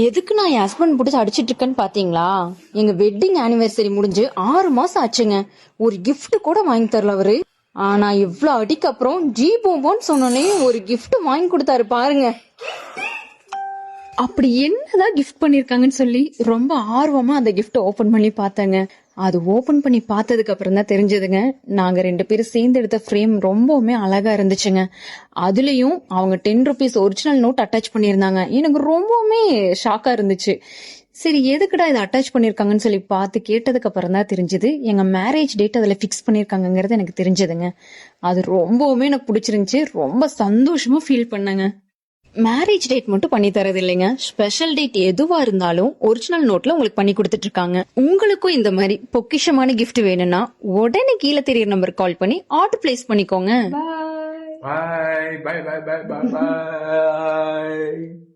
எதுக்கு நான் என் ஹஸ்பண்ட் போட்டு அடிச்சிட்டு இருக்கேன்னு பாத்தீங்களா? எங்க வெட்டிங் ஆனிவர்சரி முடிஞ்சு 6 மாசம் ஆச்சுங்க. ஒரு gift கூட வாங்கி தரல அவரு. ஆனா இவ்ளோ அடிக்கு அப்புறம் ஜி போம்போன்னு சொன்னோன்னே ஒரு gift வாங்கி கொடுத்தாரு பாருங்க. அப்படி என்னதான் கிஃப்ட் பண்ணிருக்காங்கன்னு சொல்லி ரொம்ப ஆர்வமா அந்த கிஃப்ட் ஓபன் பண்ணி பார்த்தேங்க. அது ஓபன் பண்ணி பார்த்ததுக்கு அப்புறம் தான் தெரிஞ்சதுங்க, நாங்க 2 பேரும் சேர்ந்து எடுத்த ஃப்ரேம் ரொம்பவுமே அழகா இருந்துச்சுங்க. அதுலயும் அவங்க 10 ருபீஸ் ஒரிஜினல் நோட் அட்டாச் பண்ணியிருந்தாங்க. எனக்கு ரொம்பவுமே ஷாக்கா இருந்துச்சு. சரி எதுக்குடா இதை அட்டாச் பண்ணிருக்காங்கன்னு சொல்லி பார்த்து கேட்டதுக்கு அப்புறம் தான் தெரிஞ்சது, எங்க மேரேஜ் டேட் அதுல பிக்ஸ் பண்ணிருக்காங்கிறது எனக்கு தெரிஞ்சதுங்க. அது ரொம்பவுமே எனக்கு பிடிச்சிருந்துச்சு. ரொம்ப சந்தோஷமா ஃபீல் பண்ணேங்க. மேரேஜ் டேட் மட்டும் பண்ணி தரது இல்லைங்க, ஸ்பெஷல் டேட் எதுவா இருந்தாலும் ஒரிஜினல் நோட்ல உங்களுக்கு பண்ணி கொடுத்துட்டு இருக்காங்க. உங்களுக்கும் இந்த மாதிரி பொக்கிஷமான கிஃப்ட் வேணும்னா உடனே கீழே தெரியற நம்பர் கால் பண்ணி ஆர்டர் பிளேஸ் பண்ணிக்கோங்க. Bye bye bye bye bye bye.